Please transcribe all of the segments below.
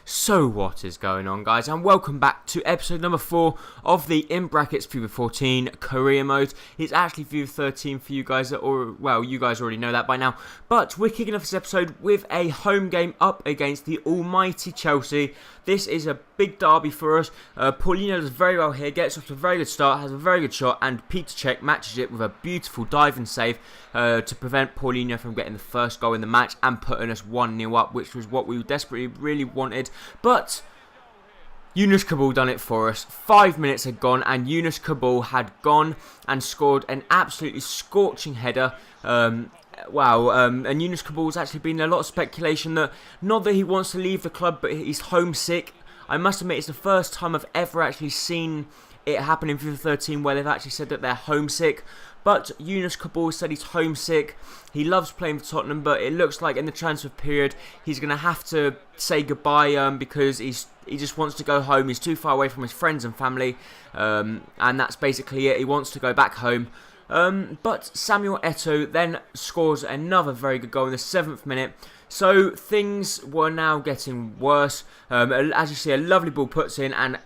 So what is going on, guys, and welcome back to episode number 4 of the in brackets FIFA 14 career mode. It's actually FIFA 13 for you guys you guys already know that by now, but we're kicking off this episode with a home game up against the almighty Chelsea. This is a big derby for us. Paulinho does very well here, gets off to a very good start, has a very good shot, and Petr Cech matches it with a beautiful dive and save to prevent Paulinho from getting the first goal in the match and putting us 1-0 up, which was what we desperately really wanted. But Younes Kaboul done it for us. 5 minutes had gone and Younes Kaboul had gone and scored an absolutely scorching header. And Younes Kaboul's actually been a lot of speculation that not that he wants to leave the club, but he's homesick. I must admit, it's the first time I've ever actually seen it happen in FIFA 13 where they've actually said that they're homesick. But Younes Kaboul said he's homesick. He loves playing for Tottenham, but it looks like in the transfer period he's going to have to say goodbye because he just wants to go home. He's too far away from his friends and family, and that's basically it. He wants to go back home. But Samuel Eto'o then scores another very good goal in the 7th minute. So things were now getting worse. As you see, a lovely ball puts in, and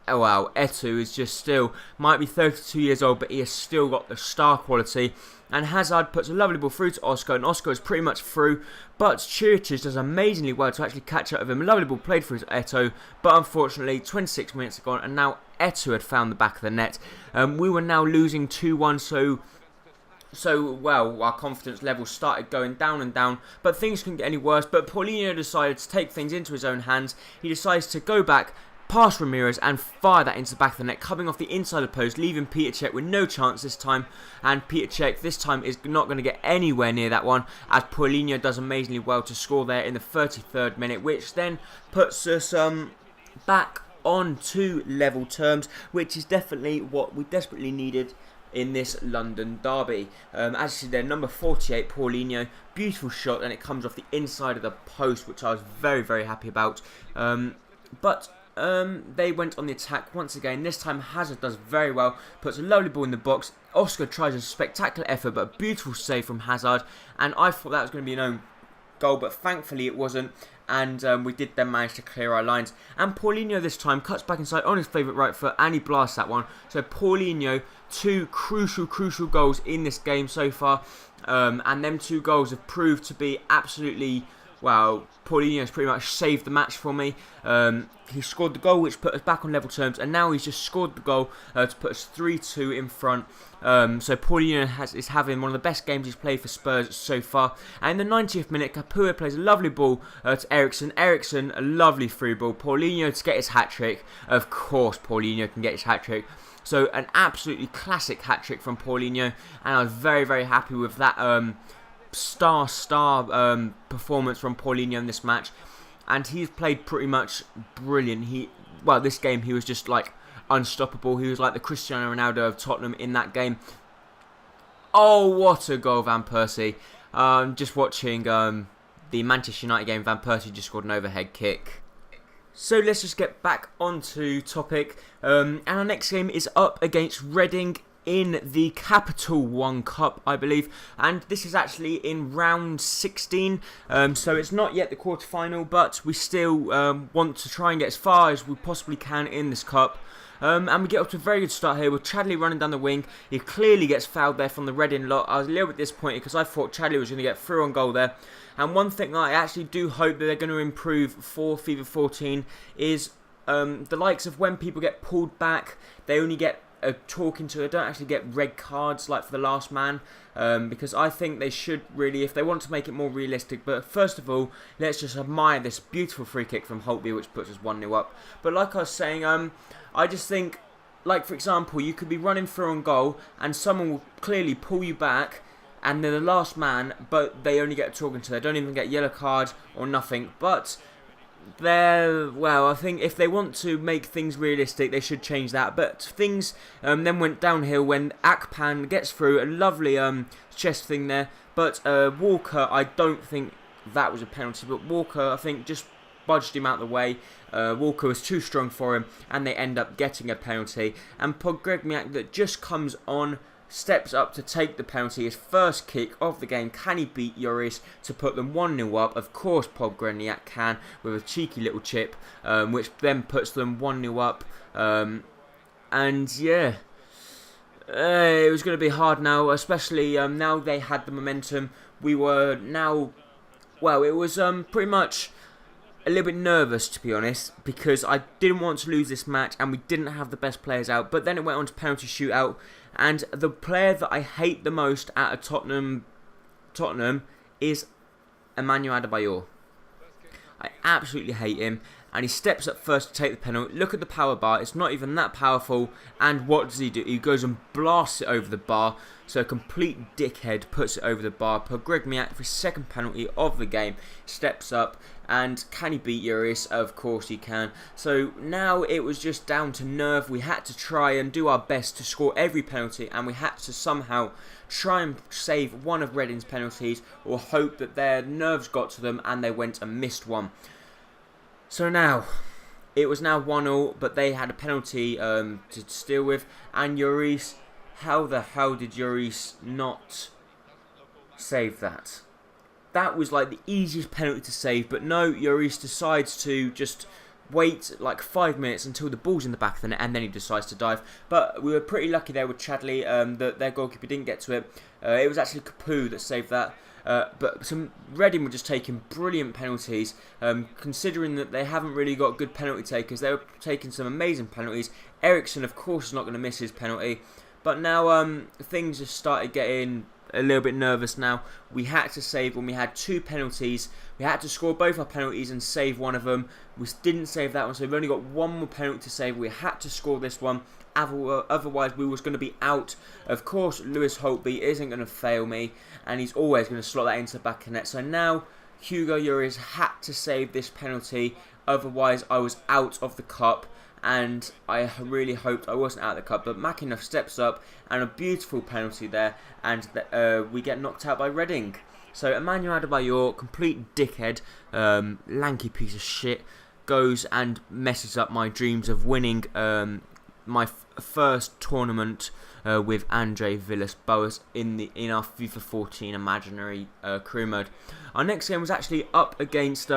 oh wow, Eto'o is just still, might be 32 years old, but he has still got the star quality. And Hazard puts a lovely ball through to Oscar, and Oscar is pretty much through. But Churches does amazingly well to actually catch up with him. A lovely ball played through to Eto'o, but unfortunately 26 minutes have gone, and now Eto'o had found the back of the net. We were now losing 2-1, our confidence levels started going down and down, but things couldn't get any worse. But Paulinho decided to take things into his own hands. He decides to go back, past Ramirez, and fire that into the back of the net, coming off the inside of the post, leaving Petr Cech with no chance this time. And Petr Cech this time is not going to get anywhere near that one, as Paulinho does amazingly well to score there in the 33rd minute, which then puts us back on to level terms, which is definitely what we desperately needed in this London derby. As you see there, number 48, Paulinho, beautiful shot, and it comes off the inside of the post, which I was very, very happy about. They went on the attack once again. This time Hazard does very well, puts a lovely ball in the box. Oscar tries a spectacular effort, but a beautiful save from Hazard, and I thought that was going to be an own goal, but thankfully it wasn't. And we did then manage to clear our lines. And Paulinho this time cuts back inside on his favourite right foot, and he blasts that one. So Paulinho, 2 crucial goals in this game so far. And them 2 goals have proved to be absolutely, well, Paulinho's pretty much saved the match for me. He scored the goal which put us back on level terms, and now he's just scored the goal to put us 3-2 in front. So Paulinho is having one of the best games he's played for Spurs so far. And in the 90th minute, Capoue plays a lovely ball to Eriksen. Eriksen, a lovely through ball. Paulinho to get his hat-trick. Of course Paulinho can get his hat-trick. So an absolutely classic hat-trick from Paulinho, and I was very, very happy with that star performance from Paulinho in this match. And he's played pretty much brilliant. This game he was just like unstoppable. He was like the Cristiano Ronaldo of Tottenham in that game. Oh, what a goal, Van Persie. Just watching the Manchester United game, Van Persie just scored an overhead kick. So let's just get back onto topic. And our next game is up against Reading in the Capital One Cup, I believe, and this is actually in round 16, so it's not yet the quarter-final, but we still want to try and get as far as we possibly can in this cup. And we get up to a very good start here with Chadley running down the wing. He clearly gets fouled there from the Reading lot. I was a little bit disappointed because I thought Chadley was going to get through on goal there. And one thing that I actually do hope that they're going to improve for FIFA 14 is the likes of when people get pulled back, they only get talking to, they don't actually get red cards like for the last man, because I think they should really, if they want to make it more realistic. But first of all, let's just admire this beautiful free kick from Holtby, which puts us 1-0 up. But like I was saying, I just think, like for example, you could be running through on goal and someone will clearly pull you back and they're the last man, but they only get talking to, they don't even get yellow cards or nothing. But I think if they want to make things realistic, they should change that. But things then went downhill when Akpan gets through, a lovely chest thing there. But Walker, I don't think that was a penalty, but Walker, I think, just budged him out of the way. Walker was too strong for him, and they end up getting a penalty. And Pogregmiak that just comes on steps up to take the penalty, his first kick of the game. Can he beat Lloris to put them 1-0 up? Of course Poggreniak can, with a cheeky little chip, which then puts them 1-0 up. And yeah, it was going to be hard now, especially now they had the momentum. We were now, well, it was pretty much a little bit nervous, to be honest, because I didn't want to lose this match and we didn't have the best players out. But then it went on to penalty shootout, and the player that I hate the most out of Tottenham is Emmanuel Adebayor. I absolutely hate him, and he steps up first to take the penalty. Look at the power bar, it's not even that powerful, and what does he do? He goes and blasts it over the bar, so a complete dickhead puts it over the bar. Poggreniak, for his second penalty of the game, steps up, and can he beat Lloris? Of course he can. So now it was just down to nerve. We had to try and do our best to score every penalty, and we had to somehow try and save one of Reading's penalties, or hope that their nerves got to them and they went and missed one. So now, it was now 1-0, but they had a penalty to deal with, and Lloris, how the hell did Lloris not save that? That was like the easiest penalty to save, but no, Lloris decides to just wait like 5 minutes until the ball's in the back of the net, and then he decides to dive. But we were pretty lucky there with Chadley, that their goalkeeper didn't get to it. It was actually Capoue that saved that. But Reading were just taking brilliant penalties, considering that they haven't really got good penalty takers. They were taking some amazing penalties. Eriksson, of course, is not going to miss his penalty. But now things just started getting a little bit nervous now. We had to save when we had 2 penalties. We had to score both our penalties and save one of them. We didn't save that one, so we've only got one more penalty to save. We had to score this one. Otherwise, we was going to be out. Of course, Lewis Holtby isn't going to fail me, and he's always going to slot that into the back of the net. So now, Hugo Lloris had to save this penalty. Otherwise, I was out of the cup, and I really hoped I wasn't out of the cup. But McInnes steps up, and a beautiful penalty there, and we get knocked out by Reading. So Emmanuel Adebayor, complete dickhead, lanky piece of shit, goes and messes up my dreams of winning my first tournament with Andre Villas-Boas in our FIFA 14 imaginary career mode. Our next game was actually up against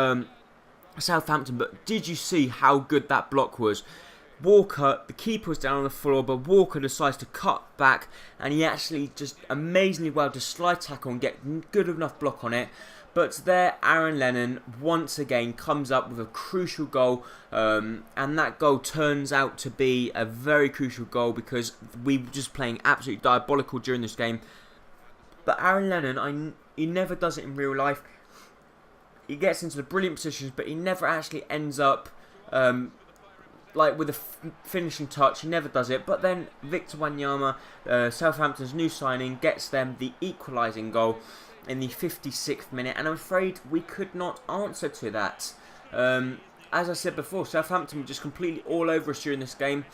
Southampton, but did you see how good that block was? Walker, the keeper was down on the floor, but Walker decides to cut back, and he actually just amazingly well to slide tackle and get good enough block on it. But there, Aaron Lennon once again comes up with a crucial goal, and that goal turns out to be a very crucial goal because we were just playing absolutely diabolical during this game. But Aaron Lennon, he never does it in real life. He gets into the brilliant positions, but he never actually ends up like with a finishing touch. He never does it. But then Victor Wanyama, Southampton's new signing, gets them the equalising goal in the 56th minute, and I'm afraid we could not answer to that. As I said before, Southampton were just completely all over us during this game.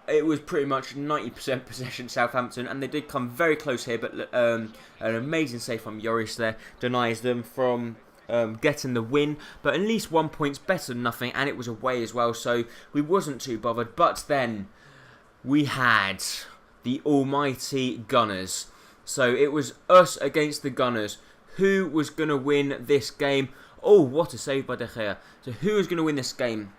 It was pretty much 90% possession Southampton, and they did come very close here, but an amazing save from Lloris there denies them from getting the win. But at least 1 point's better than nothing, and it was away as well, so we wasn't too bothered. But then we had the almighty Gunners. So it was us against the Gunners. Who was going to win this game? Oh, what a save by De Gea. So who was going to win this game?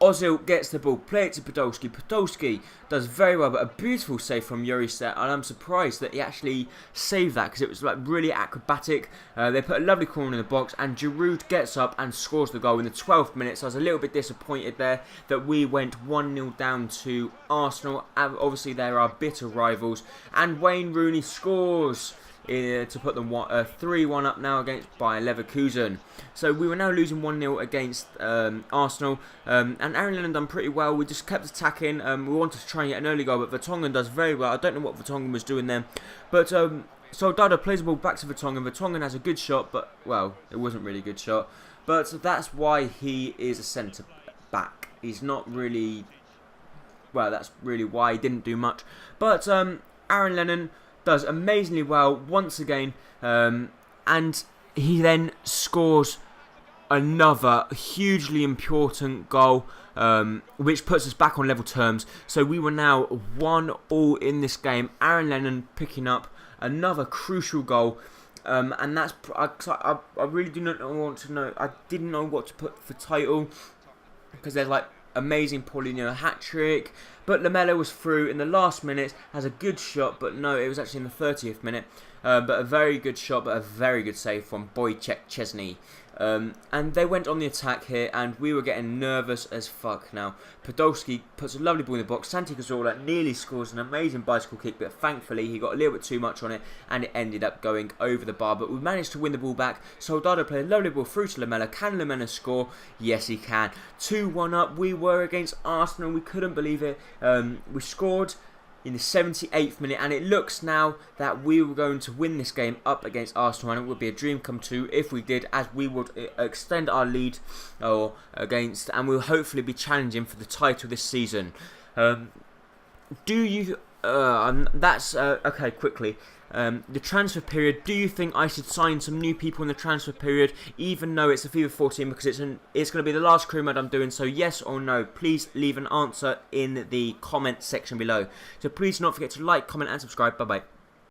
Ozil gets the ball, play it to Podolski. Podolski does very well, but a beautiful save from Lloris there, and I'm surprised that he actually saved that because it was like really acrobatic. They put a lovely corner in the box, and Giroud gets up and scores the goal in the 12th minute. So I was a little bit disappointed there that we went 1-0 down to Arsenal. Obviously, they're our bitter rivals, and Wayne Rooney scores to put them 3-1 up now against Bayer Leverkusen. So we were now losing 1-0 against Arsenal, and Aaron Lennon done pretty well. We just kept attacking. We wanted to try and get an early goal, but Vertonghen does very well. I don't know what Vertonghen was doing there, but Soldado plays the ball back to Vertonghen. Vertonghen has a good shot, but well, it wasn't really a good shot. But that's why he is a centre back. He's not really, well, that's really why he didn't do much. But Aaron Lennon does amazingly well once again, and he then scores another hugely important goal, which puts us back on level terms. So we were now 1-1 in this game. Aaron Lennon picking up another crucial goal. And that's I really do not want to know. I didn't know what to put for title because there's like amazing Paulinho hat-trick, but Lamela was through in the last minutes, has a good shot, but no, it was actually in the 30th minute. But a very good shot, but a very good save from Wojciech Szczesny. And they went on the attack here, and we were getting nervous as fuck now. Podolski puts a lovely ball in the box. Santi Cazorla nearly scores an amazing bicycle kick, but thankfully he got a little bit too much on it, and it ended up going over the bar. But we managed to win the ball back. Soldado played a lovely ball through to Lamela. Can Lamela score? Yes, he can. 2-1 up. We were against Arsenal. We couldn't believe it. We scored in the 78th minute, and it looks now that we were going to win this game up against Arsenal, and it would be a dream come true if we did, as we would extend our lead and we'll hopefully be challenging for the title this season. Okay, quickly. The transfer period, do you think I should sign some new people in the transfer period, even though it's a FIFA 14, because it's going to be the last crew mode I'm doing? So yes or no, please leave an answer in the comment section below. So please do not forget to like, comment and subscribe. Bye bye.